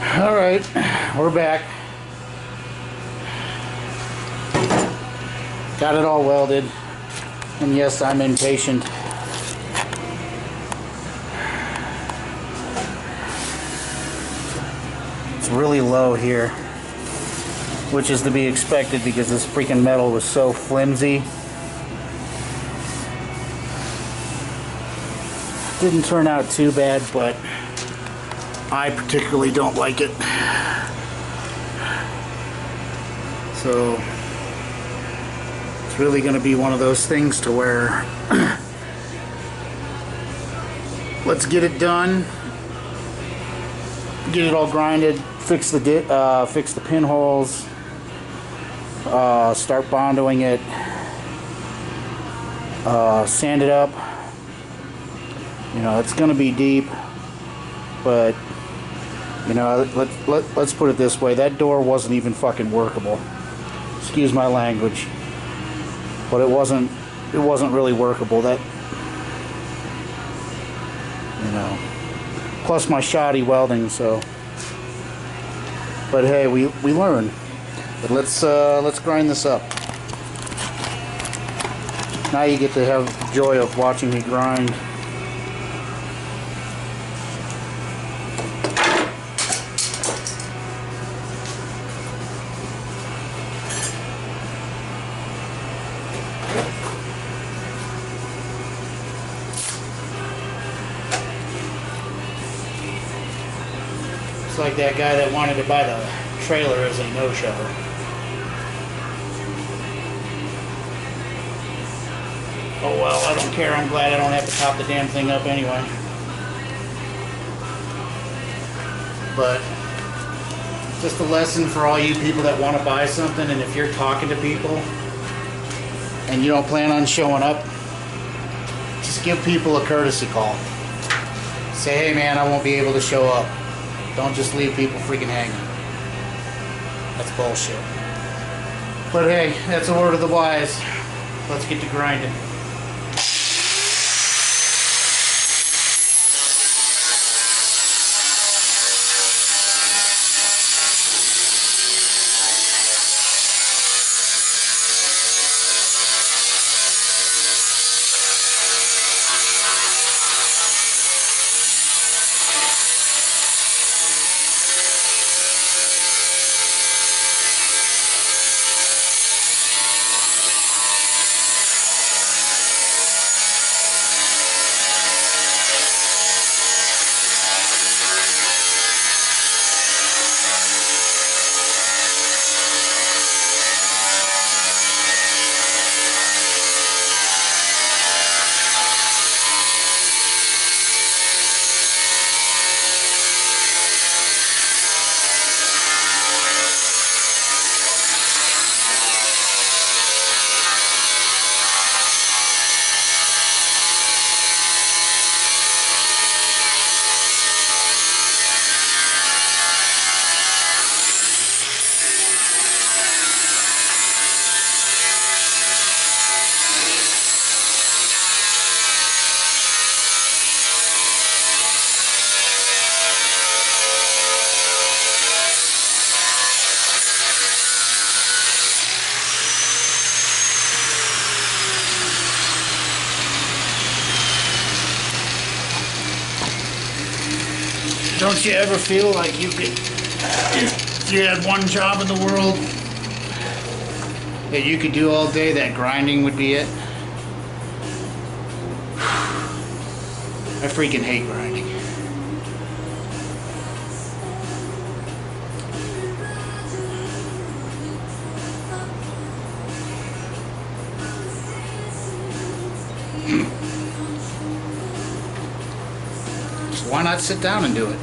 Alright, we're back. Got it all welded. And yes, I'm impatient. It's really low here, which is to be expected because this freaking metal was so flimsy. Didn't turn out too bad, but I particularly don't like it. So it's really going to be one of those things to where let's get it done, get it all grinded, fix the pinholes, start bondoing it, sand it up. You know, it's going to be deep, but you know, let's put it this way: that door wasn't even fucking workable. Excuse my language, but it wasn't really workable. That, you know, plus my shoddy welding. So, but hey, we learn. But let's grind this up. Now you get to have the joy of watching me grind. It's like that guy that wanted to buy the trailer as a no-show. Oh well, I don't care. I'm glad I don't have to top the damn thing up anyway. But just a lesson for all you people that want to buy something, and if you're talking to people and you don't plan on showing up, just give people a courtesy call. Say, hey man, I won't be able to show up. Don't just leave people freaking hanging. That's bullshit. But hey, that's a word of the wise. Let's get to grinding. Don't you ever feel like you could, if you had one job in the world that you could do all day, that grinding would be it? I freaking hate grinding. So why not sit down and do it?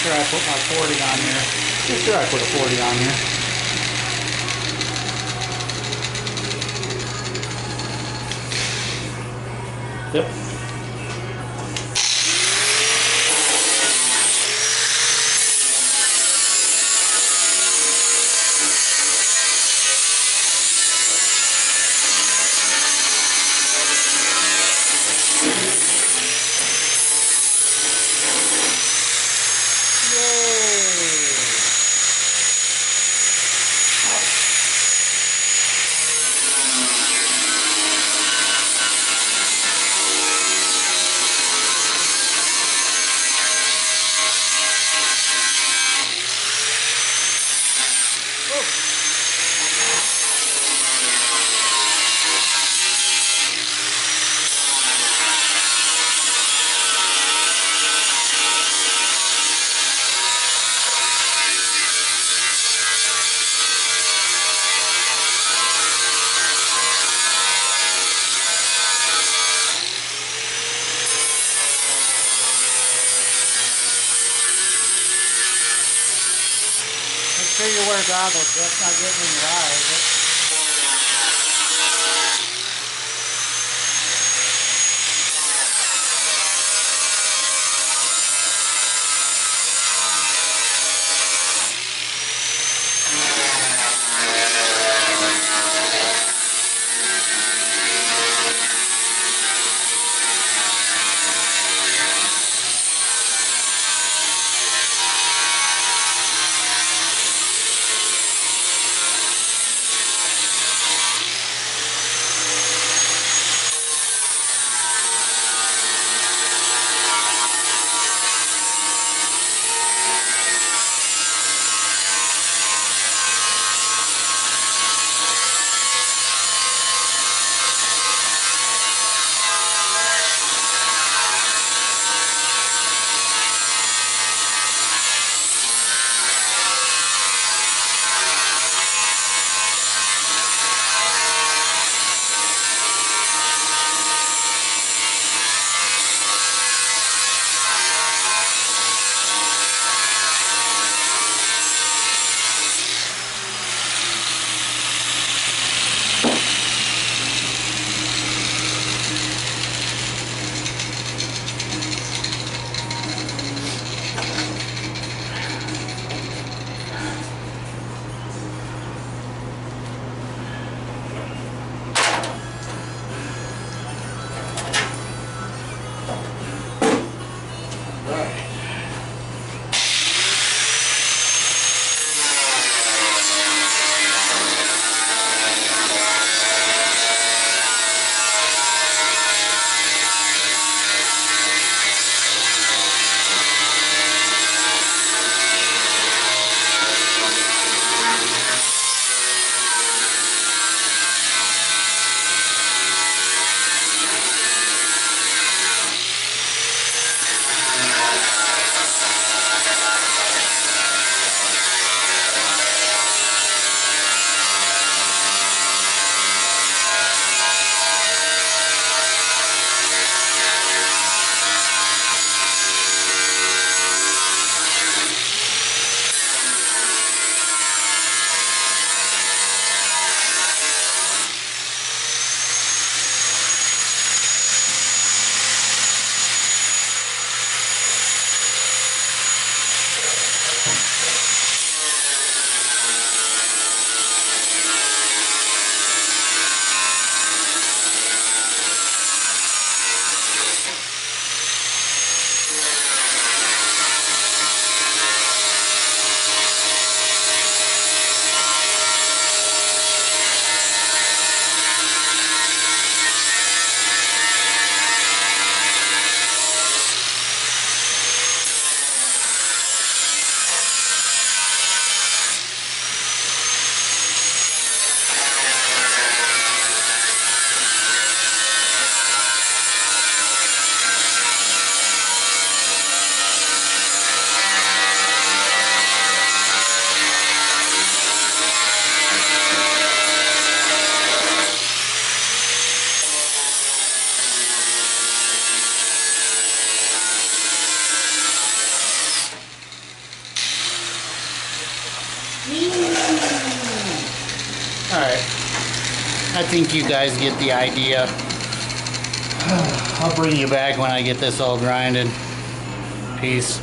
sure I put my 40 on here. Pretty sure I put a 40 on here. Yep. Make sure you wear goggles, that's not getting in your eyes. Alright. I think you guys get the idea. I'll bring you back when I get this all grinded. Peace.